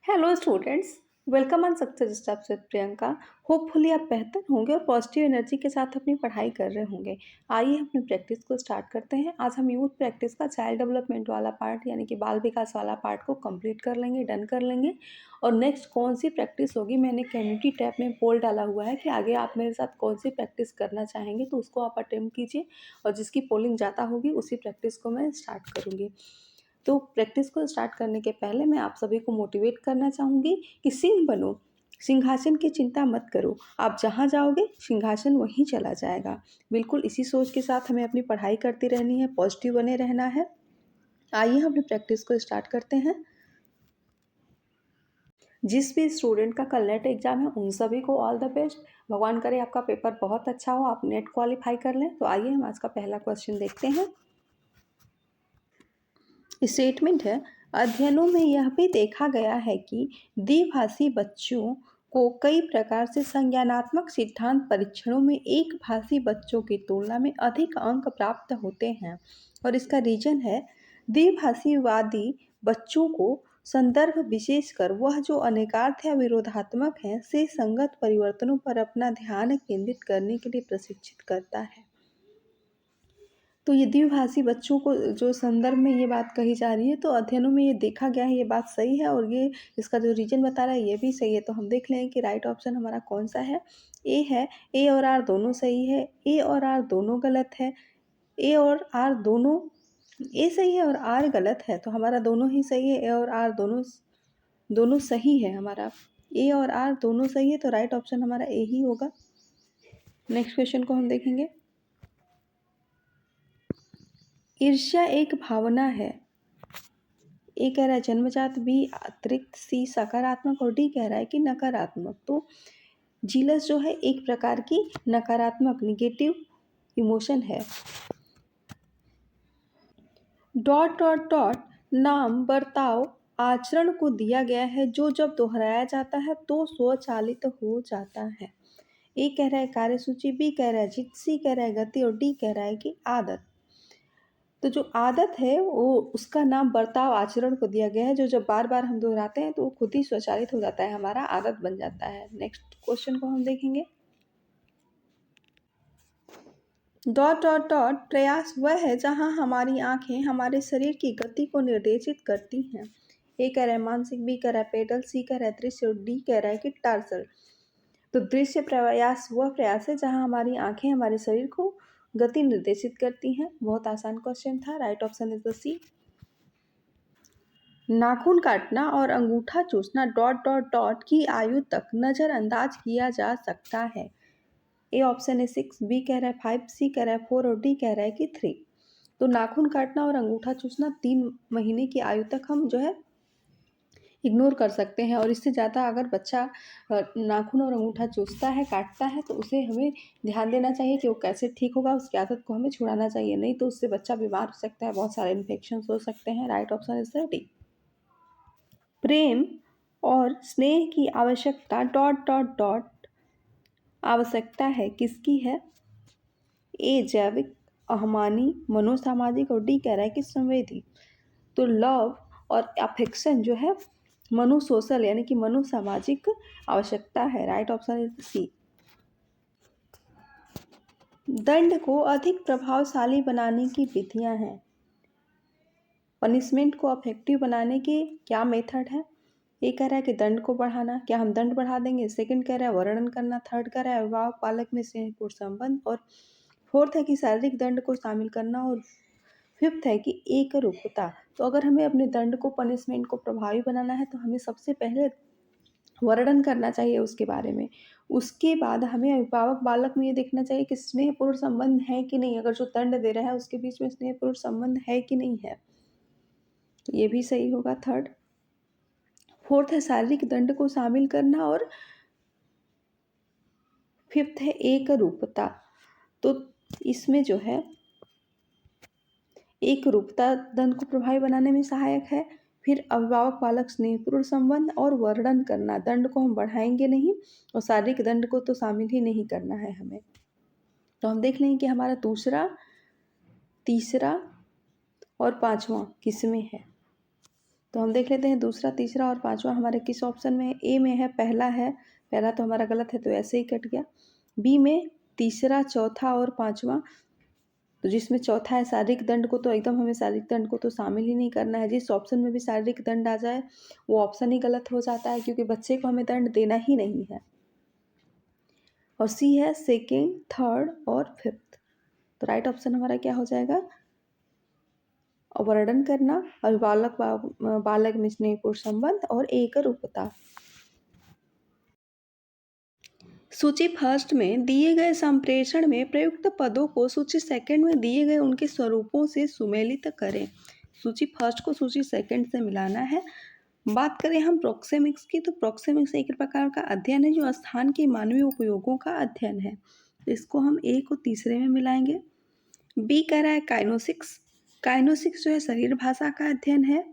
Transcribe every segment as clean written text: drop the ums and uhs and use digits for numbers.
Hello students, welcome on success steps with Priyanka. Hopefully आप बेहतर होंगे और पॉजिटिव एनर्जी के साथ अपनी पढ़ाई कर रहे होंगे। आइए अपनी प्रैक्टिस को स्टार्ट करते हैं। आज हम यूथ प्रैक्टिस का चाइल्ड डेवलपमेंट वाला पार्ट यानी कि बाल विकास वाला पार्ट को कंप्लीट कर लेंगे, डन कर लेंगे। और नेक्स्ट कौन सी प्रैक्टिस होगी, मैंने कम्युनिटी टैब में पोल डाला हुआ है कि आगे आप मेरे साथ कौन सी प्रैक्टिस करना चाहेंगे, तो उसको आप अटेम्प्ट कीजिए और जिसकी पोलिंग ज़्यादा होगी उसी प्रैक्टिस को मैं स्टार्ट करूँगी। तो प्रैक्टिस को स्टार्ट करने के पहले मैं आप सभी को मोटिवेट करना चाहूँगी कि सिंह बनो, सिंहासन की चिंता मत करो। आप जहाँ जाओगे सिंहासन वहीं चला जाएगा। बिल्कुल इसी सोच के साथ हमें अपनी पढ़ाई करती रहनी है, पॉजिटिव बने रहना है। आइए हम अपनी प्रैक्टिस को स्टार्ट करते हैं। जिस भी स्टूडेंट का कल नेट एग्जाम है उन सभी को ऑल द बेस्ट। भगवान करे आपका पेपर बहुत अच्छा हो, आप नेट क्वालिफाई कर लें। तो आइए हम आज का पहला क्वेश्चन देखते हैं। स्टेटमेंट है, अध्ययनों में यह भी देखा गया है कि द्विभाषी बच्चों को कई प्रकार से संज्ञानात्मक सिद्धांत परीक्षणों में एक भाषी बच्चों की तुलना में अधिक अंक प्राप्त होते हैं। और इसका रीजन है, द्विभाषीवादी बच्चों को संदर्भ विशेषकर वह जो अनेकार्थ या विरोधात्मक हैं से संगत परिवर्तनों पर अपना ध्यान केंद्रित करने के लिए प्रशिक्षित करता है। तो ये द्विभाषी बच्चों को जो संदर्भ में ये बात कही जा रही है, तो अध्ययनों में ये देखा गया है, ये बात सही है। और ये इसका जो रीजन बता रहा है ये भी सही है। तो हम देख लें कि राइट ऑप्शन हमारा कौन सा है। ए है। ए और आर दोनों सही है, ए और आर दोनों गलत है। ए और आर दोनों, ए सही है और आर गलत है, तो हमारा दोनों ही सही है। ए और आर दोनों दोनों सही है हमारा। ए और आर दोनों सही है, तो राइट ऑप्शन हमारा ए ही होगा। नेक्स्ट क्वेश्चन को हम देखेंगे। ईर्ष्या एक भावना है। ए कह रहा है जन्मजात, बी अतिरिक्त, सी सकारात्मक और डी कह रहा है कि नकारात्मक। तो जीलस जो है एक प्रकार की नकारात्मक निगेटिव इमोशन है। डॉट डॉट डॉट नाम बर्ताव आचरण को दिया गया है जो जब दोहराया जाता है तो स्वचालित हो जाता है। ए कह रहा है कार्यसूची, बी कह रहा है जित, सी कह रहा है गति और डी कह रहा है कि आदत। तो जो आदत है वो उसका नाम बर्ताव आचरण को दिया गया है, जो जब बार बार हम दोहराते हैं तो वो खुद ही स्वचालित हो जाता है, हमारा आदत बन जाता है। नेक्स्ट क्वेश्चन को हम देखेंगे। डॉट डॉट डॉट प्रयास वह है जहां हमारी आंखें हमारे शरीर की गति को निर्देशित करती हैं। ए कह रहा है मानसिक, बी कह रहा है पेडल, सी कह रहा है दृश्य और डी कह रहा है कि टार्सल। तो दृश्य प्रयास वह प्रयास है जहां हमारी आंखें हमारे शरीर को गति निर्देशित करती हैं। बहुत आसान क्वेश्चन था। राइट ऑप्शन इज द सी। नाखून काटना और अंगूठा चूसना डॉट डॉट डॉट की आयु तक नज़रअंदाज किया जा सकता है। ए ऑप्शन है 6, बी कह रहा है 5, सी कह रहा है 4 और डी कह रहा है कि 3। तो नाखून काटना और अंगूठा चूसना 3 महीने की आयु तक हम जो है इग्नोर कर सकते हैं। और इससे ज़्यादा अगर बच्चा नाखून और अंगूठा चूसता है, काटता है, तो उसे हमें ध्यान देना चाहिए कि वो कैसे ठीक होगा। उसकी आदत को हमें छुड़ाना चाहिए, नहीं तो उससे बच्चा बीमार हो सकता है, बहुत सारे इन्फेक्शन हो सकते हैं। Right option is the D. प्रेम और स्नेह की आवश्यकता डॉट डॉट डॉट आवश्यकता है किसकी है। ए जैविक, अहमानी, मनोसामाजिक और डी कह रहा है कि संवेदी। तो लव और अफेक्शन जो है मनोसोशल यानी कि मनोसामाजिक आवश्यकता है। Right option is C. दंड को अधिक प्रभावशाली बनाने की विधियां हैं। पनिशमेंट को अफेक्टिव बनाने के क्या मेथड है। ए कह रहा है कि दंड को बढ़ाना, क्या हम दंड बढ़ा देंगे। सेकंड कह रहा है वर्णन करना। थर्ड कह रहा है अभिभावक पालक में स्नेहपूर्ण संबंध। और फोर्थ है कि शारीरिक दंड को शामिल करना। और फिफ्थ है कि एक रूपता। तो अगर हमें अपने दंड को, पनिशमेंट को प्रभावी बनाना है तो हमें सबसे पहले वर्णन करना चाहिए उसके बारे में। उसके बाद हमें अभिभावक बालक में ये देखना चाहिए कि स्नेहपूर्ण संबंध है कि नहीं, अगर जो दंड दे रहा है उसके बीच में स्नेहपूर्ण संबंध है कि नहीं है, तो ये भी सही होगा थर्ड। फोर्थ है शारीरिक दंड को शामिल करना। और फिफ्थ है एक रूपता। तो इसमें जो है एक रूपता दंड को प्रभावी बनाने में सहायक है। फिर अभिभावक बालक स्नेहपूर्ण संबंध और वर्णन करना, दंड को हम बढ़ाएंगे नहीं और शारीरिक दंड को तो शामिल ही नहीं करना है हमें। तो हम देख लेंगे कि हमारा दूसरा, तीसरा और पांचवा किस में है। तो हम देख लेते हैं दूसरा, तीसरा और पांचवा हमारे किस ऑप्शन में है। ए में है, पहला तो हमारा गलत है तो ऐसे ही कट गया। बी में तीसरा, चौथा और पांचवा, तो जिसमें चौथा है शारीरिक दंड को, तो एकदम हमें शारीरिक दंड को तो शामिल ही नहीं करना है। जिस ऑप्शन में भी शारीरिक दंड आ जाए वो ऑप्शन ही गलत हो जाता है, क्योंकि बच्चे को हमें दंड देना ही नहीं है। और सी है सेकेंड, थर्ड और फिफ्थ। तो राइट ऑप्शन हमारा क्या हो जाएगा, अववर्णन करना, अभिभावक बालक में स्नेहपूर्ण संबंध और एक रूपता। सूची फर्स्ट में दिए गए संप्रेषण में प्रयुक्त पदों को सूची सेकंड में दिए गए उनके स्वरूपों से सुमेलित करें। सूची फर्स्ट को सूची सेकंड से मिलाना है। बात करें हम प्रोक्सेमिक्स की, तो प्रोक्सेमिक्स एक प्रकार का अध्ययन है जो स्थान के मानवीय उपयोगों का अध्ययन है। तो इसको हम ए को तीसरे में मिलाएंगे। बी कह रहा है काइनोसिक्स। काइनोसिक्स जो है शरीर भाषा का अध्ययन है।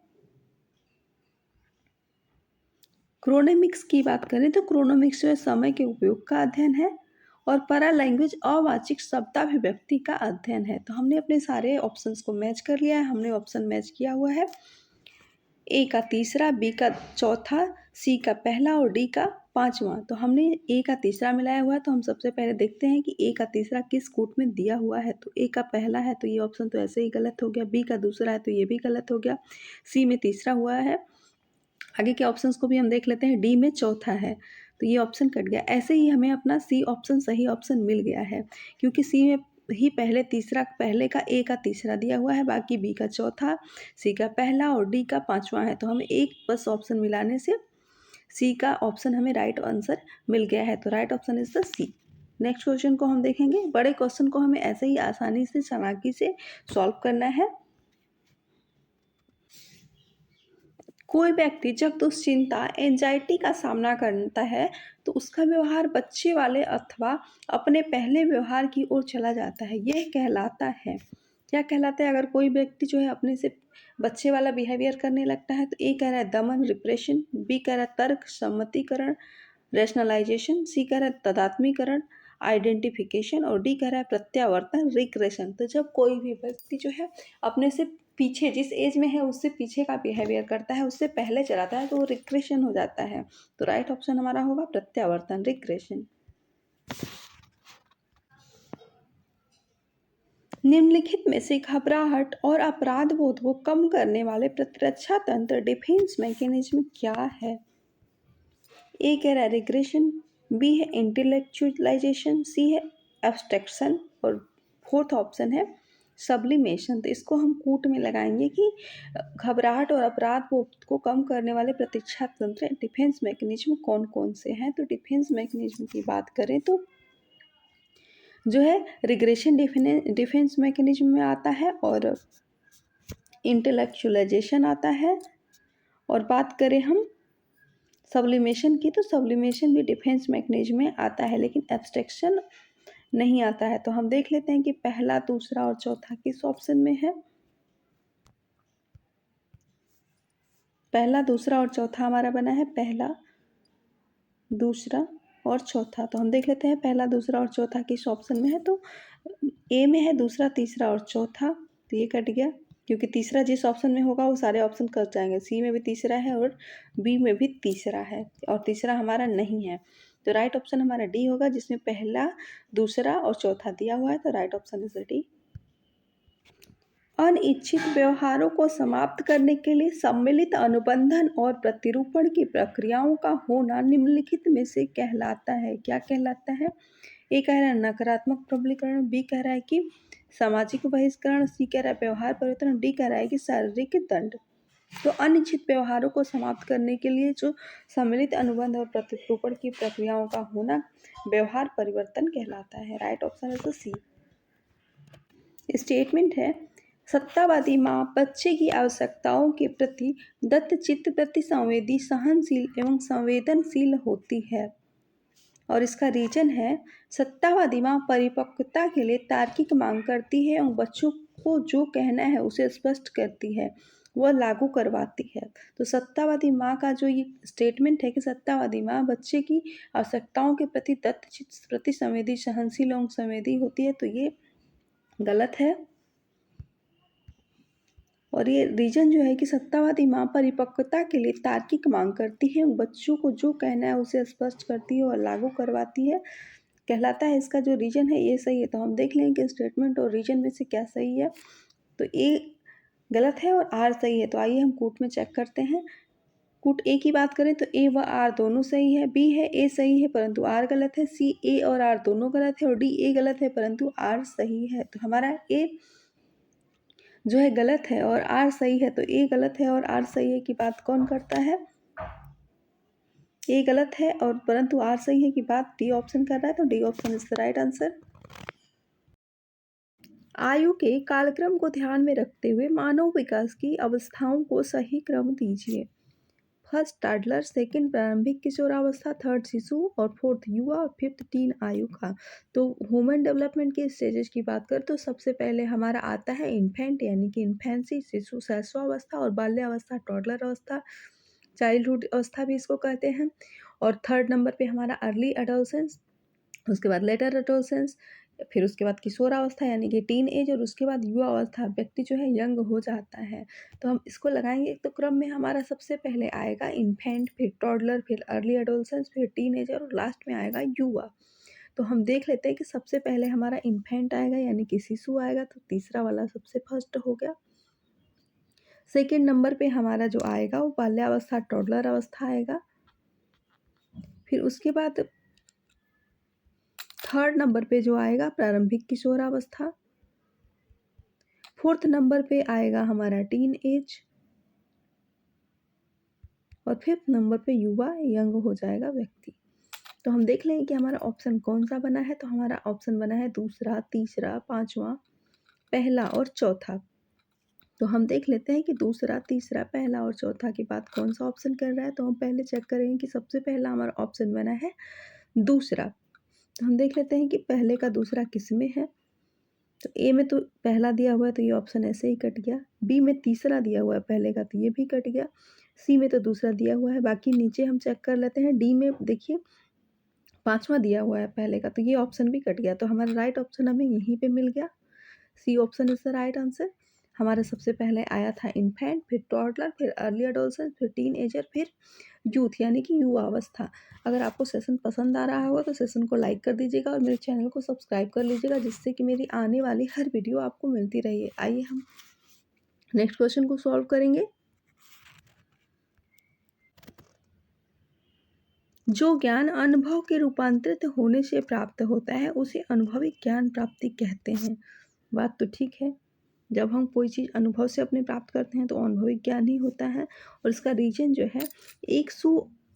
क्रोनेमिक्स की बात करें तो क्रोनोमिक्स जो है समय के उपयोग का अध्ययन है। और पैरा लैंग्वेज अवाचिक शब्दाभिव्यक्ति का अध्ययन है। तो हमने अपने सारे ऑप्शंस को मैच कर लिया है। हमने ऑप्शन मैच किया हुआ है, ए का तीसरा, बी का चौथा, सी का पहला और डी का पांचवा। तो हमने ए का तीसरा मिलाया हुआ है। तो हम सबसे पहले देखते हैं कि ए का तीसरा किस कूट में दिया हुआ है। तो ए का पहला है तो ये ऑप्शन तो ऐसे ही गलत हो गया। बी का दूसरा है तो ये भी गलत हो गया। सी में तीसरा हुआ है। आगे के ऑप्शंस को भी हम देख लेते हैं। डी में चौथा है तो ये ऑप्शन कट गया। ऐसे ही हमें अपना सी ऑप्शन सही ऑप्शन मिल गया है, क्योंकि सी में ही पहले का ए का तीसरा दिया हुआ है, बाकी बी का चौथा, सी का पहला और डी का पांचवा है। तो हमें एक बस ऑप्शन मिलाने से सी का ऑप्शन हमें राइट आंसर मिल गया है। तो right option is the C. Next question को हम देखेंगे। बड़े क्वेश्चन को हमें ऐसे ही आसानी से चालाकी से सॉल्व करना है। कोई व्यक्ति जब दुश्चिंता एंजाइटी का सामना करता है तो उसका व्यवहार बच्चे वाले अथवा अपने पहले व्यवहार की ओर चला जाता है। यह कहलाता है, क्या कहलाता है? अगर कोई व्यक्ति जो है अपने से बच्चे वाला बिहेवियर करने लगता है तो ए कह रहा है दमन रिप्रेशन, बी कह रहा है तर्क सम्मतिकरण रैशनलाइजेशन, सी कह रहा है तदात्मीकरण आइडेंटिफिकेशन और डी कह रहा है प्रत्यावर्तन रिग्रेशन। तो जब कोई भी व्यक्ति जो है अपने से पीछे, जिस एज में है उससे पीछे का बिहेवियर करता है, उससे पहले चलाता है, तो वो रिग्रेशन हो जाता है। तो राइट ऑप्शन हमारा होगा प्रत्यावर्तन रिग्रेशन। निम्नलिखित में से घबराहट और अपराध बोध को कम करने वाले प्रतिरक्षा तंत्र डिफेंस मैकेनिज्म क्या है? ए कह रहा है रिग्रेशन, बी है इंटेलेक्चुअलाइजेशन, सी है एब्स्ट्रैक्शन और फोर्थ ऑप्शन है सब्लिमेशन। तो इसको हम कूट में लगाएंगे कि घबराहट और अपराध बोध को कम करने वाले प्रतीक्षा तंत्र डिफेंस मैकेनिज्म कौन कौन से हैं। तो डिफेंस मैकेनिज्म की बात करें तो जो है रिग्रेशन डिफेंस मैकेनिज्म में आता है और इंटेलेक्चुअलाइजेशन आता है। और बात करें हम सब्लिमेशन की, तो सब्लिमेशन भी डिफेंस मैकेनिज्म में आता है, लेकिन एब्स्ट्रैक्शन नहीं आता है। तो हम देख लेते हैं कि पहला, दूसरा और चौथा किस ऑप्शन में है। पहला, दूसरा और चौथा हमारा बना है पहला, दूसरा और चौथा। तो हम देख लेते हैं पहला, दूसरा और चौथा किस ऑप्शन में है। तो ए में है दूसरा, तीसरा और चौथा, तो ये कट गया, क्योंकि तीसरा जिस ऑप्शन में होगा वो सारे ऑप्शन कट जाएंगे। सी में भी तीसरा है और बी में भी तीसरा है और तीसरा हमारा नहीं है। तो राइट ऑप्शन हमारा डी होगा, जिसमें पहला, दूसरा और चौथा दिया हुआ है। तो राइट ऑप्शन इज डी। अनिच्छित व्यवहारों को समाप्त करने के लिए सम्मिलित अनुबंधन और प्रतिरूपण की प्रक्रियाओं का होना निम्नलिखित में से कहलाता है। क्या कहलाता है? ए कह रहा है नकारात्मक प्रबलीकरण, बी कह रहा है कि सामाजिक बहिष्करण, सी कह रहा है व्यवहार परिवर्तन, डी कह रहा है कि शारीरिक दंड। तो अनिच्छित व्यवहारों को समाप्त करने के लिए जो सम्मिलित अनुबंध और प्रतिरूपण की प्रक्रियाओं का होना व्यवहार परिवर्तन कहलाता है। राइट ऑप्शन है तो सी। स्टेटमेंट है, सत्तावादी माँ बच्चे की आवश्यकताओं के प्रति दत्तचित्त, प्रति संवेदी, सहनशील एवं संवेदनशील होती है। और इसका रीजन है, सत्तावादी माँ परिपक्वता के लिए तार्किक मांग करती है एवं बच्चों को जो कहना है उसे स्पष्ट करती है, वह लागू करवाती है। तो सत्तावादी माँ का जो ये स्टेटमेंट है कि सत्तावादी माँ बच्चे की आवश्यकताओं के प्रति दत्तचित्त, प्रति संवेदी, सहनशील एवं संवेदी होती है, तो ये गलत है। और ये रीजन जो है कि सत्तावादी माँ परिपक्वता के लिए तार्किक मांग करती है, बच्चों को जो कहना है उसे स्पष्ट करती है और लागू करवाती है, कहलाता है। इसका जो रीजन है ये सही है। तो हम देख लेंगे कि स्टेटमेंट और रीजन में से क्या सही है। तो ए गलत है और आर सही है। तो आइए हम कूट में चेक करते हैं। कूट ए की बात करें तो ए व आर दोनों सही है। बी है ए सही है परंतु आर गलत है। सी ए और आर दोनों गलत है और डी ए गलत है परंतु आर सही है। तो हमारा ए जो है गलत है और आर सही है। तो ए गलत है और आर सही है की बात कौन करता है? ए गलत है और परंतु आर सही है की बात डी ऑप्शन कर रहा है। तो D option is the right answer. आयु के कालक्रम को ध्यान में रखते हुए मानव विकास की अवस्थाओं को सही क्रम दीजिए। फर्स्ट टॉडलर, सेकंड प्रारंभिक किशोरावस्था, थर्ड शिशु और फोर्थ युवा और फिफ्थ टीन आयु का। तो ह्यूमन डेवलपमेंट के स्टेजेस की बात करें तो सबसे पहले हमारा आता है इन्फेंट यानी कि इन्फेंसी, शिशु शैशवावस्था और बाल्यावस्था टॉडलर अवस्था, चाइल्डहुड अवस्था भी इसको कहते हैं। और थर्ड नंबर पे हमारा अर्ली एडोलसेंस, उसके बाद लेटर एडोलसेंस, फिर उसके बाद किशोरावस्था यानी कि टीन एज और उसके बाद युवा अवस्था, व्यक्ति जो है यंग हो जाता है। तो हम इसको लगाएंगे तो क्रम में हमारा सबसे पहले आएगा इन्फेंट, फिर टॉडलर, फिर अर्ली एडोलसेंस, फिर टीन एजर और लास्ट में आएगा युवा। तो हम देख लेते हैं कि सबसे पहले हमारा इन्फेंट आएगा यानी कि शिशु आएगा। तो तीसरा वाला सबसे फर्स्ट हो गया। सेकेंड नंबर पे हमारा जो आएगा वो बाल्यावस्था टॉडलर अवस्था आएगा। फिर उसके बाद थर्ड नंबर पे जो आएगा प्रारंभिक किशोरावस्था। फोर्थ नंबर पे आएगा हमारा टीन एज और फिफ्थ नंबर पे युवा, यंग हो जाएगा व्यक्ति। तो हम देख लें कि हमारा ऑप्शन कौन सा बना है। तो हमारा ऑप्शन बना है दूसरा, तीसरा, पांचवा, पहला और चौथा। तो हम देख लेते हैं कि दूसरा, तीसरा, पहला और चौथा की बात कौन सा ऑप्शन कर रहा है। तो हम पहले चेक करेंगे कि सबसे पहला हमारा ऑप्शन बना है दूसरा। तो हम देख लेते हैं कि पहले का दूसरा किस में है। तो ए में तो पहला दिया हुआ है तो ये ऑप्शन ऐसे ही कट गया। बी में तीसरा दिया हुआ है पहले का तो ये भी कट गया। सी में तो दूसरा दिया हुआ है। बाकी नीचे हम चेक कर लेते हैं। डी में देखिए पांचवा दिया हुआ है पहले का तो ये ऑप्शन भी कट गया। तो हमारा राइट ऑप्शन हमें यहीं पे मिल गया। C option is the right answer. हमारा सबसे पहले आया था इन्फेंट, फिर टॉडलर, फिर अर्ली एडोलसेंस, फिर टीन एजर, फिर यूथ यानी कि युवा अवस्था। अगर आपको सेशन पसंद आ रहा होगा तो सेशन को लाइक कर दीजिएगा और मेरे चैनल को सब्सक्राइब कर लीजिएगा जिससे कि मेरी आने वाली हर वीडियो आपको मिलती रही। आइए हम नेक्स्ट क्वेश्चन को सॉल्व करेंगे। जो ज्ञान अनुभव के रूपांतरित होने से प्राप्त होता है उसे अनुभवी ज्ञान प्राप्ति कहते हैं। बात तो ठीक है। जब हम कोई चीज़ अनुभव से अपने प्राप्त करते हैं तो अनुभवी ज्ञान ही होता है। और इसका रीजन जो है एक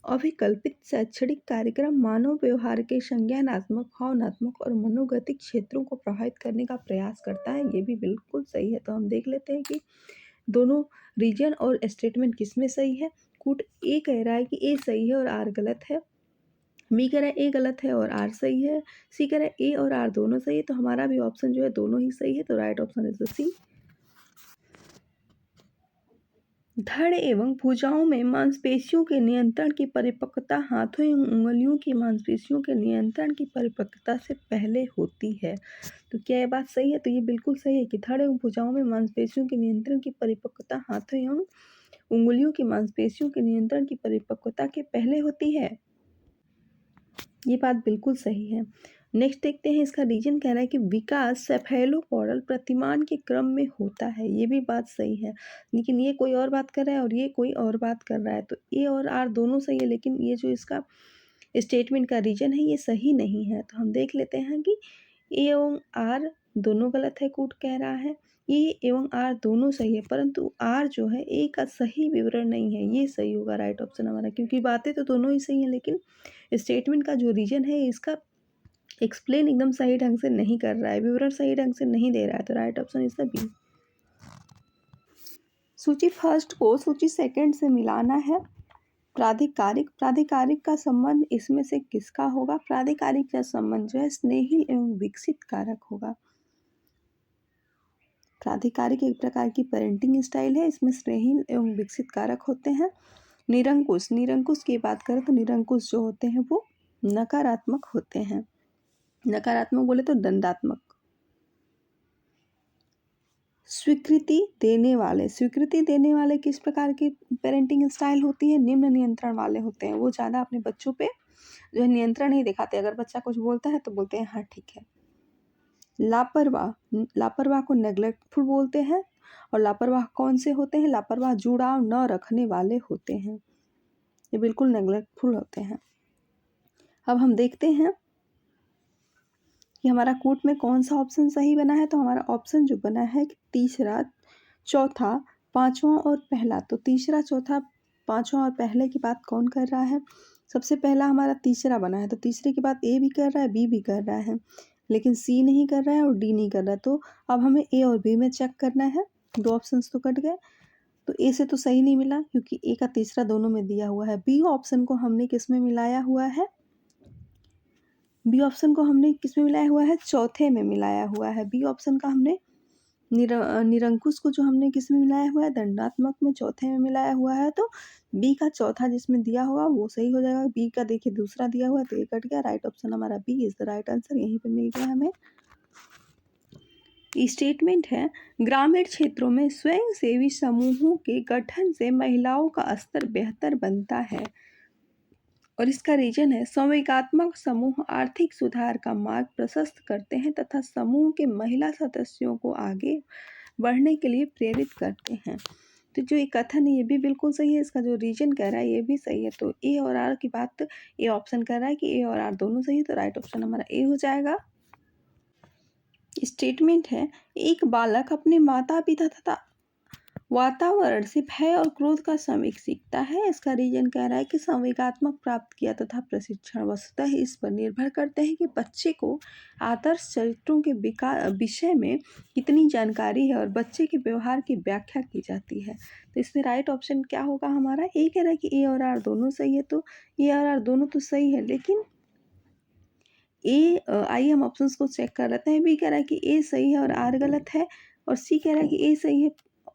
अभिकल्पित शैक्षणिक कार्यक्रम मानव व्यवहार के संज्ञानात्मक, भावनात्मक और मनोगतिक क्षेत्रों को प्रभावित करने का प्रयास करता है। ये भी बिल्कुल सही है। तो हम देख लेते हैं कि दोनों रीजन और स्टेटमेंट किस में सही है। कूट ए कह रहा है कि ए सही है और आर गलत है। बी कह रहा है ए गलत है और आर सही है। सी कह रहा है ए और आर दोनों सही है। तो हमारा भी ऑप्शन जो है दोनों ही सही है। तो राइट ऑप्शन इज द सी। धड़ एवं भुजाओं में मांसपेशियों के नियंत्रण की परिपक्वता हाथों एवं उंगलियों की मांसपेशियों के नियंत्रण की परिपक्वता से पहले होती है। तो क्या ये बात सही है? तो ये बिल्कुल सही है कि धड़ एवं भुजाओं में मांसपेशियों के नियंत्रण की परिपक्वता हाथों एवं उंगलियों की मांसपेशियों के नियंत्रण की परिपक्वता के पहले होती है। ये बात बिल्कुल सही है। नेक्स्ट देखते हैं इसका रीजन कह रहा है कि विकास सेफेलोपोडल प्रतिमान के क्रम में होता है। ये भी बात सही है लेकिन ये कोई और बात कर रहा है और ये कोई और बात कर रहा है। तो ए और आर दोनों सही है लेकिन ये जो इसका स्टेटमेंट का रीजन है ये सही नहीं है। तो हम देख लेते हैं कि ए एवं आर दोनों गलत है। कूट कह रहा है ए एवं आर दोनों सही है परंतु आर जो है ए का सही विवरण नहीं है। ये सही होगा राइट ऑप्शन हमारा क्योंकि बातें तो दोनों ही सही हैं लेकिन स्टेटमेंट का जो रीजन है इसका एक्सप्लेन एकदम सही ढंग से नहीं कर रहा है, विवरण सही ढंग से नहीं दे रहा है। तो right option is the B. सूची फर्स्ट को सूची सेकंड से मिलाना है। प्राधिकारिक, प्राधिकारिक का संबंध इसमें से किसका होगा? प्राधिकारिक का संबंध जो है स्नेहिल एवं विकसित कारक होगा। प्राधिकारिक एक प्रकार की पेरेंटिंग स्टाइल है। इसमें स्नेहिल एवं विकसित कारक होते हैं। निरंकुश, निरंकुश की बात करें तो निरंकुश जो होते हैं वो नकारात्मक होते हैं। नकारात्मक बोले तो दंडात्मक। स्वीकृति देने वाले किस प्रकार की पेरेंटिंग स्टाइल होती है? निम्न नियंत्रण वाले होते हैं। वो ज़्यादा अपने बच्चों पे जो है नियंत्रण नहीं दिखाते। अगर बच्चा कुछ बोलता है तो बोलते हैं हाँ ठीक है। लापरवाह को नेग्लेक्टफुल बोलते हैं। और लापरवाह कौन से होते हैं? लापरवाह जुड़ाव न रखने वाले होते हैं। ये बिल्कुल नेग्लेक्टफुल होते हैं। अब हम देखते हैं कि हमारा कोट में कौन सा ऑप्शन सही बना है। तो हमारा ऑप्शन जो बना है कि तीसरा, चौथा, पांचवा और पहला। तो तीसरा, चौथा, पांचवा और पहले की बात कौन कर रहा है? सबसे पहला हमारा तीसरा बना है। तो तीसरे की बात ए भी कर रहा है, बी भी कर रहा है, लेकिन सी नहीं कर रहा है और डी नहीं कर रहा है। तो अब हमें ए और बी में चेक करना है। दो ऑप्शंस तो कट गए। तो ए से तो सही नहीं मिला क्योंकि ए का तीसरा दोनों में दिया हुआ है। बी ऑप्शन को हमने किस में मिलाया हुआ है? बी ऑप्शन को हमने किस में मिलाया हुआ है? चौथे में मिलाया हुआ है। बी ऑप्शन का हमने निरंकुश को जो हमने किस में मिलाया हुआ है? दंडात्मक में चौथे में मिलाया हुआ है। तो बी का चौथा जिसमें दिया होगा वो सही हो जाएगा। बी का देखिए दूसरा दिया हुआ है तो ये कट गया। राइट ऑप्शन हमारा B is the right answer. यहीं पे मिल गया हमें। स्टेटमेंट है, ग्रामीण क्षेत्रों में स्वयंसेवी समूहों के गठन से महिलाओं का स्तर बेहतर बनता है और इसका रीजन है, संवेगात्मक समूह आर्थिक सुधार का मार्ग प्रशस्त करते हैं तथा समूह के महिला सदस्यों को आगे बढ़ने के लिए प्रेरित करते हैं। तो जो ये कथन है ये भी बिल्कुल सही है। इसका जो रीजन कह रहा है ये भी सही है। तो ए और आर की बात ए ऑप्शन कर रहा है कि ए और आर दोनों सही है। तो राइट ऑप्शन हमारा ए हो जाएगा। स्टेटमेंट है, एक बालक अपने माता पिता तथा वातावरण से भय और क्रोध का संवेग सीखता है। इसका रीजन कह रहा है कि संवेगात्मक प्राप्त किया तथा प्रशिक्षण वस्तुतः इस पर निर्भर करते हैं कि बच्चे को आदर्श चरित्रों के विषय में कितनी जानकारी है और बच्चे के व्यवहार की व्याख्या की जाती है। तो इसमें राइट ऑप्शन क्या होगा हमारा? ए कह रहा है कि ए और आर दोनों सही है। तो ए और आर दोनों तो सही है, लेकिन आइए हम ऑप्शंस को चेक कर लेते हैं। बी कह रहा है कि ए सही है और आर गलत है, और सी कह रहा है कि ए सही है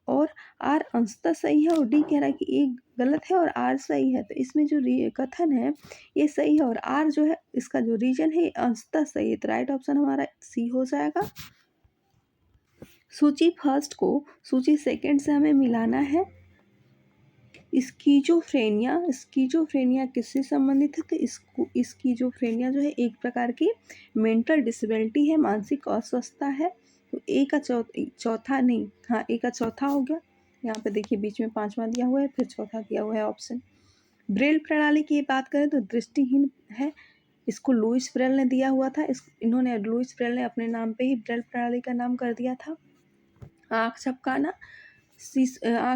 और आर अंशतः सही है, और डी कह रहा है कि ए गलत है और आर सही है। तो इसमें जो कथन है ये सही है और आर जो है इसका जो रीजन है ये अंशतः सही है। तो राइट ऑप्शन हमारा सी हो जाएगा। सूची फर्स्ट को सूची सेकंड से हमें मिलाना है। स्कीजोफ्रेनिया किससे संबंधित है? तो स्कीजोफ्रेनिया जो है एक प्रकार की मेंटल डिसेबिलिटी है, मानसिक अस्वस्थता है। तो ए का चौथा नहीं, हाँ ए का चौथा हो गया। यहाँ पे देखिए बीच में पांचवा दिया हुआ है, फिर चौथा दिया हुआ है ऑप्शन। ब्रेल प्रणाली की बात करें तो दृष्टिहीन है। इसको लुइस ब्रेल ने दिया हुआ था। लुइस ब्रेल ने अपने नाम पे ही ब्रेल प्रणाली का नाम कर दिया था। आँख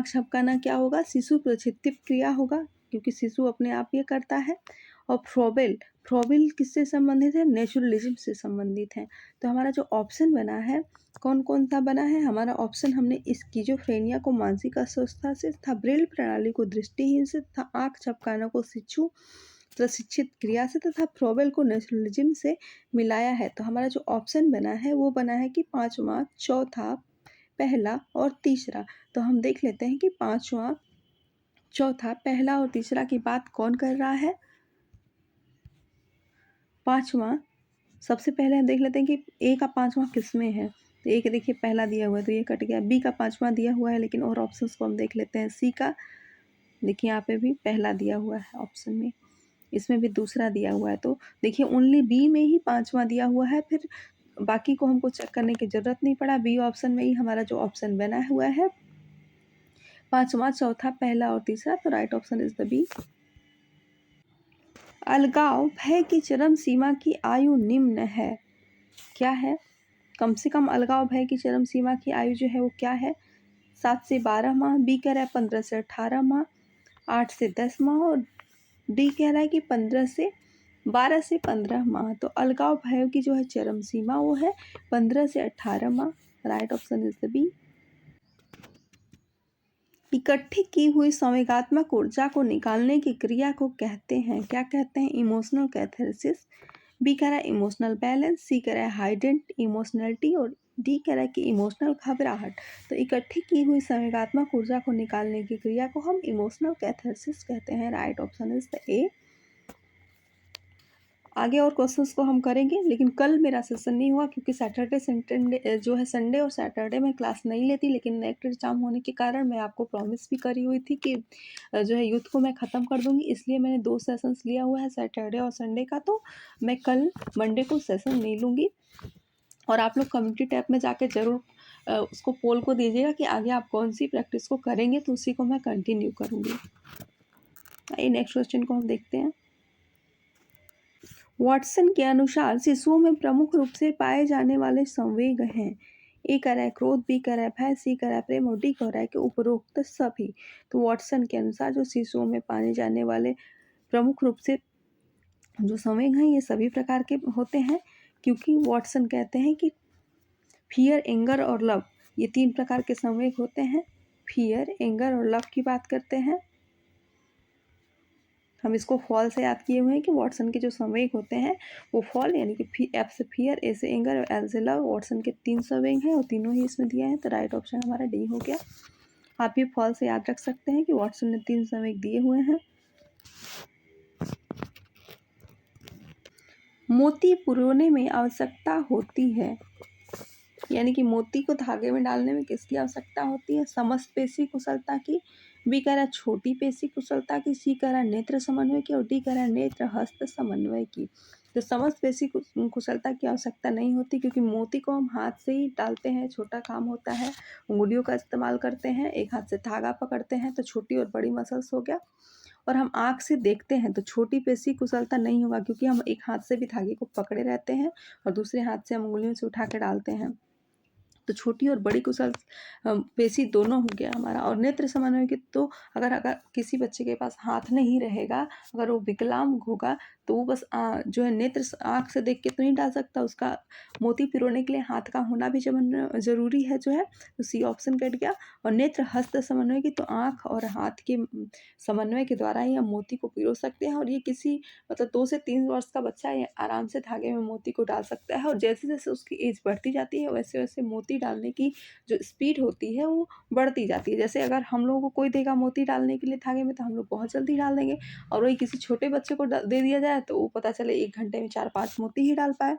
झपकाना क्या होगा? शिशु प्रक्षिप्त क्रिया होगा क्योंकि शिशु अपने आप ये करता है। और फ्रोबिल किससे संबंधित है? नेचुरलिज्म से संबंधित है। तो हमारा जो ऑप्शन बना है कौन कौन सा बना है? हमारा ऑप्शन हमने स्किज़ोफ्रेनिया को मानसिक अस्वस्थता से तथा ब्रेल प्रणाली को दृष्टिहीन से तथा आँख झपकाना को शिशु प्रशिक्षित क्रिया से तथा फ्रोबेल को नेचुरलिज्म से मिलाया है। तो हमारा जो ऑप्शन बना है वो बना है कि पांचवा, चौथा, पहला और तीसरा। तो हम देख लेते हैं कि पांचवा, चौथा, पहला और तीसरा की बात कौन कर रहा है। पांचवा, सबसे पहले हम देख लेते हैं कि ए का पांचवा किस में है। तो ए के देखिए पहला दिया हुआ है तो ये कट गया। बी का पांचवा दिया हुआ है, लेकिन और ऑप्शंस को हम देख लेते हैं। सी का देखिए यहाँ पे भी पहला दिया हुआ है ऑप्शन में, इसमें भी दूसरा दिया हुआ है। तो देखिए ओनली बी में ही पांचवा दिया हुआ है, फिर बाकी को हमको चेक करने की जरूरत नहीं पड़ा। बी ऑप्शन में ही हमारा जो ऑप्शन बना हुआ है पांचवा, चौथा, पहला और तीसरा। तो right option is the B. अलगाव भय की चरम सीमा की आयु निम्न है। क्या है? कम से कम अलगाव भय की चरम सीमा की आयु जो है वो क्या है? 7 से 12 माह। बी कह रहा है 15 से 18 माह, 8 से 10 माह, और डी कह रहा है कि 12 से 15 माह। तो अलगाव भय की जो है चरम सीमा वो है 15 से 18 माह। Right option is the B. इकट्ठी की हुई संवेगात्मक ऊर्जा को निकालने की क्रिया को कहते हैं, क्या कहते हैं? Emotional catharsis. बी कह रहा है इमोशनल बैलेंस, सी कह रहा है हाइडेंट इमोशनलिटी, और डी कह रहा है कि इमोशनल घबराहट। तो इकट्ठी की हुई संवेगात्मक ऊर्जा को निकालने की क्रिया को हम इमोशनल कैथारसिस कहते हैं। राइट ऑप्शन इज द ए। आगे और क्वेश्चंस को हम करेंगे, लेकिन कल मेरा सेशन नहीं हुआ क्योंकि सैटरडे संडे जो है, संडे और सैटरडे में क्लास नहीं लेती, लेकिन नेट एग्जाम होने के कारण मैं आपको प्रॉमिस भी करी हुई थी कि जो है यूथ को मैं ख़त्म कर दूंगी, इसलिए मैंने 2 सेशंस लिया हुआ है, सैटरडे और संडे का। तो मैं कल मंडे को सेशन नहीं लूँगी। और आप लोग कम्युनिटी टैब में जाके ज़रूर उसको पोल को दीजिएगा कि आगे आप कौन सी प्रैक्टिस को करेंगे, तो उसी को मैं कंटिन्यू करूँगी। आइए नेक्स्ट क्वेश्चन को हम देखते हैं। वाटसन के अनुसार शिशुओं में प्रमुख रूप से पाए जाने वाले संवेग हैं। ए कह रहा है क्रोध, बी कह रहा है भय, सी कह रहा है प्रेम और डी कह रहा है कि उपरोक्त सभी। तो वाटसन के अनुसार जो शिशुओं में पाए जाने वाले प्रमुख रूप से जो संवेग हैं ये सभी प्रकार के होते हैं, क्योंकि वाटसन कहते हैं कि फियर, एंगर और लव, ये 3 प्रकार के संवेग होते हैं। फियर, एंगर और लव की बात करते हैं। हम इसको फॉल से याद किए हुए हैं कि वाटसन के जो संवेग होते हैं वो फॉल यानी कि एफ से फियर, ए से एंगर और एल से लव, वाटसन के 3 संवेग हैं और तीनों ही इसमें दिए हैं, तो राइट ऑप्शन हमारा डी हो गया। आप भी फॉल से याद रख सकते हैं कि वाटसन ने 3 संवेग दिए हुए हैं। मोती पुरोने में आवश्यकता होती है, यानी कि मोती को धागे में डालने में किसकी आवश्यकता होती है? समस्त पेशी कुशलता की। बी कह रहा है छोटी पेशी कुशलता की, सी कह रहा है नेत्र समन्वय की और डी कह रहा है नेत्र हस्त समन्वय की। तो समस्त पेशी कुशलता की आवश्यकता नहीं होती, क्योंकि मोती को हम हाथ से ही डालते हैं, छोटा काम होता है, उंगलियों का इस्तेमाल करते हैं, एक हाथ से धागा पकड़ते हैं, तो छोटी और बड़ी मसल्स हो गया। और हम आँख से देखते हैं तो छोटी पेशी कुशलता नहीं होगा, क्योंकि हम एक हाथ से भी धागे को पकड़े रहते हैं और दूसरे हाथ से हम उंगलियों से उठा के डालते हैं, तो छोटी और बड़ी कुशल पेशी दोनों हो गया हमारा। और नेत्र समन्वय की, तो अगर किसी बच्चे के पास हाथ नहीं रहेगा, अगर वो विकलांग होगा, तो वो बस जो है नेत्र आँख से देख के तो नहीं डाल सकता, उसका मोती पिरोने के लिए हाथ का होना भी ज़रूरी है जो है, तो सी ऑप्शन कट गया। और नेत्र हस्त समन्वय की, तो आँख और हाथ के समन्वय के द्वारा ही हम मोती को पिरो सकते हैं, और ये किसी मतलब 2 से 3 वर्ष का बच्चा ये आराम से धागे में मोती को डाल सकता है। और जैसे जैसे उसकी एज बढ़ती जाती है वैसे वैसे मोती डालने की जो स्पीड होती है वो बढ़ती जाती है। जैसे अगर हम लोगों को कोई देगा मोती डालने के लिए धागे में, तो हम लोग बहुत जल्दी डाल देंगे, और वही किसी छोटे बच्चे को दे दिया जाए तो वो पता चले 1 घंटे में 4-5 मोती ही डाल पाए।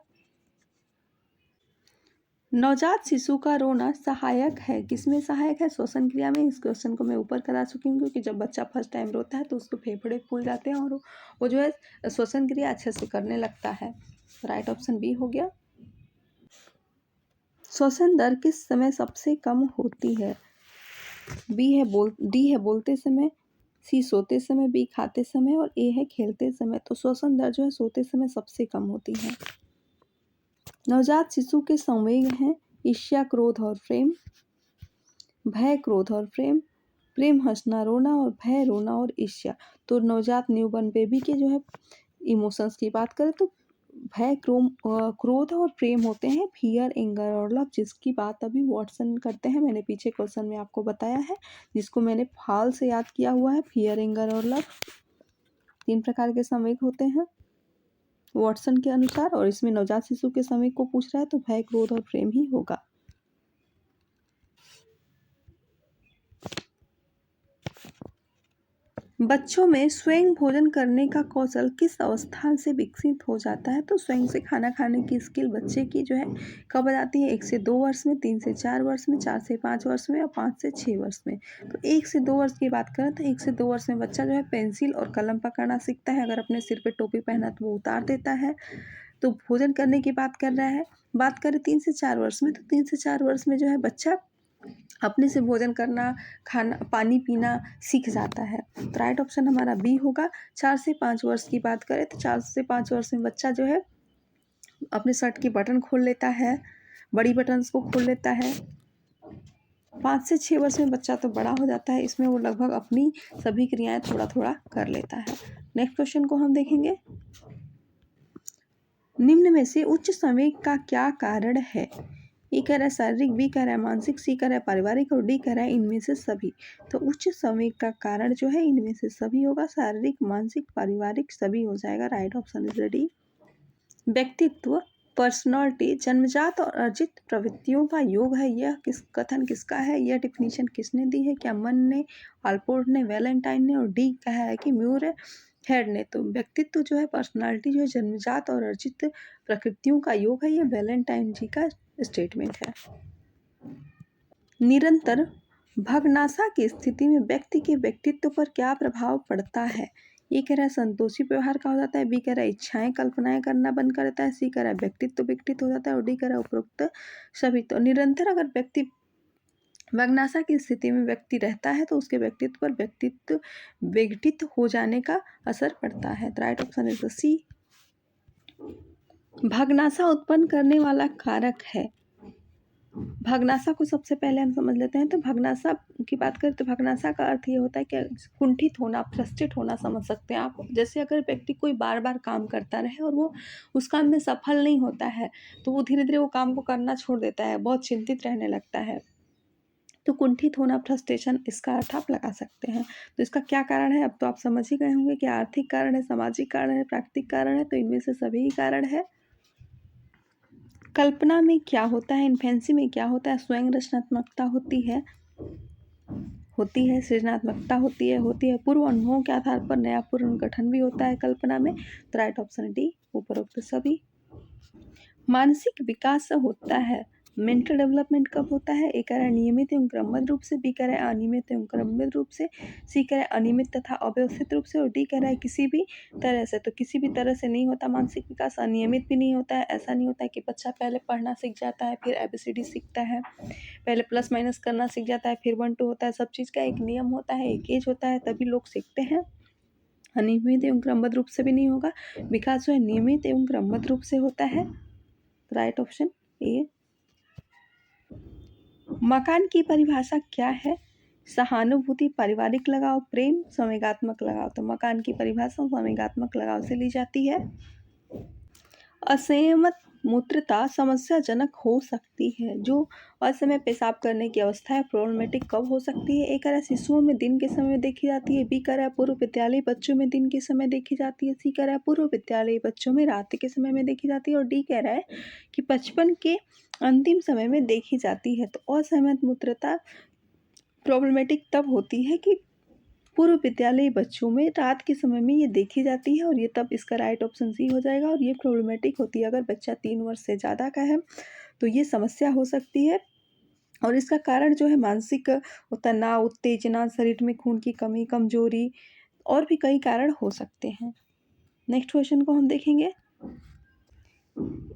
नवजात शिशु का रोना सहायक है, किसमें सहायक है? श्वसन क्रिया में। इस क्वेश्चन को मैं ऊपर करा चुकी हूँ, क्योंकि जब बच्चा फर्स्ट टाइम रोता है तो उसको फेफड़े फूल जाते हैं और वो जो है श्वसन क्रिया अच्छे से करने लगता है। राइट ऑप्शन बी हो गया। श्वसन दर किस समय सबसे कम होती है? डी है बोलते समय, सी सोते समय, बी खाते समय और ए है खेलते समय। तो श्वसन दर जो है सोते समय सबसे कम होती है। नवजात शिशु के संवेग हैं ईर्ष्या, क्रोध और प्रेम, भय, क्रोध और प्रेम, प्रेम हंसना रोना और भय रोना और ईर्ष्या। तो नवजात न्यूबॉर्न बेबी के जो है इमोशंस की बात करें तो भय, क्रोध और प्रेम होते हैं, फियर, एंगर और लव, जिसकी बात अभी वाटसन करते हैं। मैंने पीछे क्वेश्चन में आपको बताया है, जिसको मैंने फाल से याद किया हुआ है। फियर, एंगर और लव 3 प्रकार के संवेग होते हैं वाटसन के अनुसार, और इसमें नवजात शिशु के संवेग को पूछ रहा है तो भय, क्रोध और प्रेम ही होगा। बच्चों में स्वयं भोजन करने का कौशल किस अवस्था से विकसित हो जाता है? तो स्वयं से खाना खाने की स्किल बच्चे की जो है कब आ जाती है? 1 से 2 वर्ष में, 3 से 4 वर्ष में, 4 से 5 वर्ष में और 5 से 6 वर्ष में। तो 1 से 2 वर्ष की बात करें तो 1 से 2 वर्ष में बच्चा जो है पेंसिल और कलम पकड़ना सीखता है। अगर अपने सिर पे टोपी पहना तो वो उतार देता है, तो भोजन करने की बात कर रहा है। बात करें 3 से 4 वर्ष में, तो 3 से 4 वर्ष में जो है बच्चा अपने से भोजन करना, खाना, पानी पीना सीख जाता है। तो राइट ऑप्शन हमारा बी होगा। 4 से 5 वर्ष की बात करें तो 4 से 5 वर्ष में बच्चा जो है अपने शर्ट की बटन खोल लेता है, बड़ी बटन्स को खोल लेता है। 5 से 6 वर्ष में बच्चा तो बड़ा हो जाता है, इसमें वो लगभग अपनी सभी क्रियाएं थोड़ा थोड़ा कर लेता है। नेक्स्ट क्वेश्चन को हम देखेंगे। निम्न में से उच्च संवेग का क्या कारण है? ए कह रहा है शारीरिक, बी कह रहा है मानसिक, सी कह रहा है पारिवारिक और डी कह रहा है इनमें से सभी। तो उच्च संवेग का कारण जो है इनमें से सभी होगा, शारीरिक, मानसिक, पारिवारिक सभी हो जाएगा। Right option is D. व्यक्तित्व, पर्सनालिटी जन्मजात और अर्जित प्रवृत्तियों का योग है, यह कथन किसका है? यह डिफिनीशन किसने दी है? क्या मन ने, आल्पोर्ट ने, वैलेंटाइन ने और डी कहा है कि म्यूर हेड ने तो व्यक्तित्व जो है, पर्सनालिटी जो है, जन्मजात और अर्जित प्रकृतियों का योग है। ये वैलेंटाइन जी का स्टेटमेंट है। निरंतर भग्नाशा की स्थिति में व्यक्ति के व्यक्तित्व पर क्या प्रभाव पड़ता है? ये कह रहा है संतोषी व्यवहार का हो जाता है, बी कह रहा है इच्छाएं कल्पनाएं करना बंद कर देता है, सी कह रहा है व्यक्तित्व विकटित हो जाता है, और डी कह रहा है उपरोक्त सभी। तो निरंतर अगर व्यक्ति भग्नाशा की स्थिति में व्यक्ति रहता है तो उसके व्यक्तित्व पर व्यक्तित्व विघटित हो जाने का असर पड़ता है। तो राइट ऑप्शन इज सी। भग्नाशा उत्पन्न करने वाला कारक है। भग्नाशा को सबसे पहले हम समझ लेते हैं। तो भग्नाशा की बात करें तो भग्नाशा का अर्थ ये होता है कि कुंठित होना, फ्रस्ट्रेट होना समझ सकते हैं आप। जैसे अगर व्यक्ति कोई बार बार काम करता रहे और वो उस काम में सफल नहीं होता है तो वो धीरे धीरे वो काम को करना छोड़ देता है, बहुत चिंतित रहने लगता है। तो कुंठित होना, फ्रस्ट्रेशन, इसका अर्थ आप लगा सकते हैं। तो इसका क्या कारण है अब तो आप समझ ही गए होंगे कि आर्थिक कारण है, सामाजिक कारण है, प्राकृतिक कारण है। तो इनमें से सभी कारण है। कल्पना में क्या होता है, इन्फेंसी में क्या होता है? स्वयं रचनात्मकता होती है, सृजनात्मकता होती है पूर्व अनुभवों के आधार पर नया पुनर्गठन भी होता है कल्पना में। तो राइट ऑप्शन डी, उपरोक्त सभी। मानसिक विकास होता है, मेंटल डेवलपमेंट कब होता है? ए कह रहा है नियमित एवं क्रमबद्ध रूप से, बी कह रहा है अनियमित एवं क्रमबद्ध रूप से, सी कह रहा है अनियमित तथा अव्यवस्थित रूप से, और डी कह रहा है किसी भी तरह से। तो किसी भी तरह से नहीं होता मानसिक विकास, अनियमित भी नहीं होता है। ऐसा नहीं होता है कि बच्चा पहले पढ़ना सीख जाता है फिर ABCD सीखता है, पहले प्लस माइनस करना सीख जाता है फिर 1 2 होता है। सब चीज़ का एक नियम होता है, एक एज होता है, तभी लोग सीखते हैं। अनियमित एवं क्रमबद्ध रूप से भी नहीं होगा। विकास जो है नियमित एवं क्रमबद्ध रूप से होता है। Right option A. मकान की परिभाषा क्या है? सहानुभूति, पारिवारिक लगाव, प्रेम, संवेगात्मक लगाव। तो मकान की परिभाषा संवेगात्मक लगाव से ली जाती है। असंयमित मूत्रता समस्याजनक हो सकती है। जो असमय पेशाब करने की अवस्था है, प्रॉब्लमेटिक कब हो सकती है? ए कह रहा है शिशुओं में दिन के समय में देखी जाती है, बी कह रहा है पूर्व विद्यालयी बच्चों में दिन के समय देखी जाती है, सी कह रहा है पूर्व विद्यालयी बच्चों में रात के समय में देखी जाती है, और डी कह रहा है कि बचपन के अंतिम समय में देखी जाती है। तो असहमत मूत्रता प्रॉब्लमेटिक तब होती है कि पूर्व विद्यालयी बच्चों में रात के समय में ये देखी जाती है, और ये तब इसका राइट ऑप्शन सी हो जाएगा। और ये प्रॉब्लमेटिक होती है अगर बच्चा 3 वर्ष से ज़्यादा का है तो ये समस्या हो सकती है। और इसका कारण जो है मानसिक तनाव, उत्तेजना, शरीर में खून की कमी, कमजोरी और भी कई कारण हो सकते हैं। नेक्स्ट क्वेश्चन को हम देखेंगे।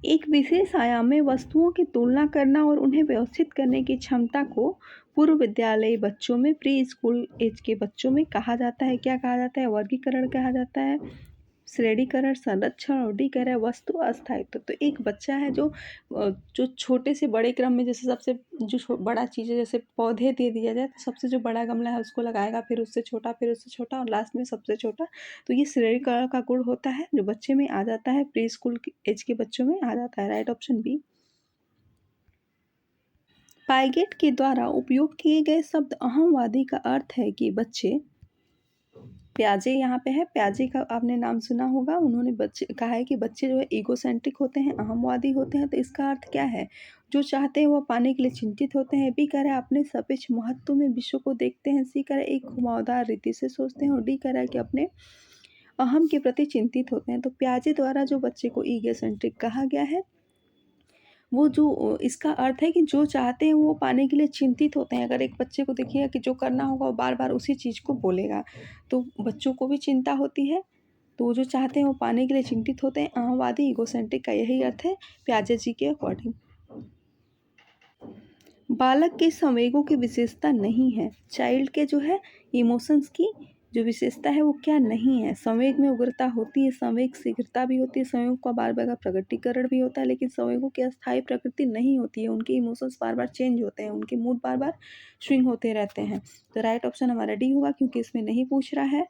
एक विशेष आयाम में वस्तुओं की तुलना करना और उन्हें व्यवस्थित करने की क्षमता को पूर्व विद्यालयी बच्चों में, प्री स्कूल एज के बच्चों में कहा जाता है। क्या कहा जाता है? वर्गीकरण कहा जाता है, श्रेणीकरण, संरक्षण, और डी कह रहा है वस्तु अस्थायित्व। तो एक बच्चा है जो छोटे से बड़े क्रम में, जैसे सबसे जो बड़ा चीज़ है, जैसे पौधे दे दिया जाए तो सबसे जो बड़ा गमला है उसको लगाएगा, फिर उससे छोटा, फिर उससे छोटा, और लास्ट में सबसे छोटा। तो ये श्रेणीकरण का गुण होता है जो बच्चे में आ जाता है, प्री स्कूल एज के बच्चों में आ जाता है। Right option B. पाइगेट के द्वारा उपयोग किए गए शब्द अहमवादी का अर्थ है कि बच्चे, प्याजे यहाँ पे है, प्याजे का आपने नाम सुना होगा। उन्होंने बच्चे कहा है कि बच्चे जो है ईगोसेंट्रिक होते हैं, अहमवादी होते हैं। तो इसका अर्थ क्या है? जो चाहते हैं वो पाने के लिए चिंतित होते हैं। बी कह रहा है अपने सापेक्ष महत्व में विश्व को देखते हैं, सी कह रहा है एक घुमावदार रीति से सोचते हैं, और डी कह रहा है कि अपने अहम के प्रति चिंतित होते हैं। तो प्याजे द्वारा जो बच्चे को ईगोसेंट्रिक कहा गया है, वो जो इसका अर्थ है कि जो चाहते हैं वो पाने के लिए चिंतित होते हैं। अगर एक बच्चे को देखिएगा कि जो करना होगा वो बार बार उसी चीज़ को बोलेगा, तो बच्चों को भी चिंता होती है। तो वो जो चाहते हैं वो पाने के लिए चिंतित होते हैं। अहमवादी, ईगोसेंट्रिक का यही अर्थ है प्याजे जी के अकॉर्डिंग। बालक के संवेगों की विशेषता नहीं है। चाइल्ड के जो है इमोशंस की जो विशेषता है वो क्या नहीं है? संवेग में उग्रता होती है, संवेग शीघ्रता भी होती है, संवेग का बार बार प्रकटीकरण भी होता है, लेकिन संवेगों की अस्थायी प्रकृति नहीं होती है। उनके इमोशंस बार बार चेंज होते हैं, उनके मूड बार बार स्विंग होते रहते हैं। तो राइट ऑप्शन हमारा डी होगा, क्योंकि इसमें नहीं पूछ रहा है।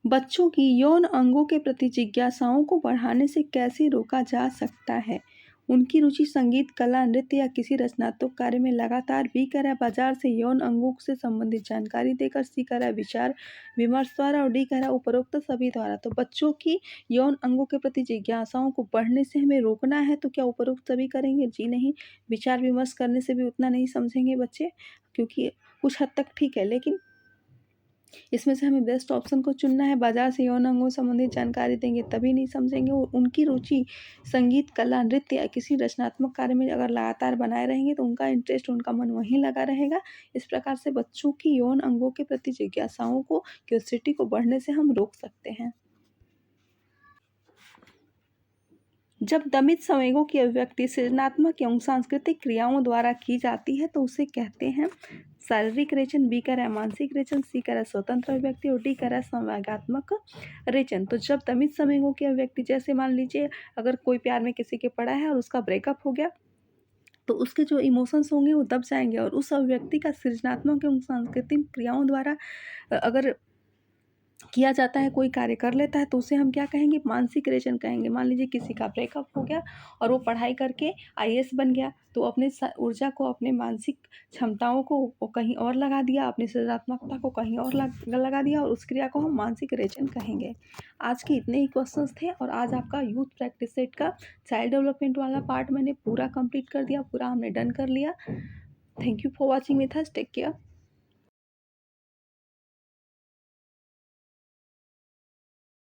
बच्चों की यौन अंगों के प्रति जिज्ञासाओं को बढ़ाने से कैसे रोका जा सकता है? उनकी रुचि संगीत, कला, नृत्य या किसी रचनात्मक कार्य में लगातार। बी कह रहा है बाजार से यौन अंगों से संबंधित जानकारी देकर, सी कह रहा है विचार विमर्श द्वारा, और डी कह रहा है उपरोक्त सभी द्वारा। तो बच्चों की यौन अंगों के प्रति जिज्ञासाओं को बढ़ने से हमें रोकना है, तो क्या उपरोक्त सभी करेंगे? जी नहीं। विचार विमर्श करने से भी उतना नहीं समझेंगे बच्चे, क्योंकि कुछ हद तक ठीक है, लेकिन इसमें से हमें बेस्ट ऑप्शन को चुनना है। बाजार से यौन अंगों संबंधित जानकारी देंगे तभी नहीं समझेंगे। और उनकी रुचि संगीत, कला, नृत्य या किसी रचनात्मक कार्य में अगर लगातार बनाए रहेंगे तो उनका इंटरेस्ट, उनका मन वहीं लगा रहेगा। इस प्रकार से बच्चों की यौन अंगों के प्रति जिज्ञासाओं को, क्यूरियोसिटी को बढ़ने से हम रोक सकते हैं। जब दमित संवेगों की अभिव्यक्ति सृजनात्मक एवं सांस्कृतिक क्रियाओं द्वारा की जाती है तो उसे कहते हैं शारीरिक रेचन, बी कह रहा है मानसिक रेचन, सी कह रहा है स्वतंत्र अभिव्यक्ति और डी कह रहा है संवेगात्मक रेचन। तो जब दमित संवेगों की अभिव्यक्ति, जैसे मान लीजिए अगर कोई प्यार में किसी के पड़ा है और उसका ब्रेकअप हो गया तो उसके जो इमोशंस होंगे वो दब जाएंगे। और उस अभिव्यक्ति का सृजनात्मक एवं सांस्कृतिक क्रियाओं द्वारा अगर किया जाता है, कोई कार्य कर लेता है तो उसे हम क्या कहेंगे? मानसिक रेचन कहेंगे। मान लीजिए किसी का ब्रेकअप हो गया और वो पढ़ाई करके आईएएस बन गया तो अपने ऊर्जा को, अपने मानसिक क्षमताओं को वो कहीं और लगा दिया, अपनी सृजनात्मकता को कहीं और लगा दिया और उस क्रिया को हम मानसिक रेचन कहेंगे। आज के इतने ही क्वेश्चंस थे और आज आपका यूथ प्रैक्टिस सेट का चाइल्ड डेवलपमेंट वाला पार्ट मैंने पूरा कंप्लीट कर दिया, पूरा हमने डन कर लिया। Thank you for watching with us, take care.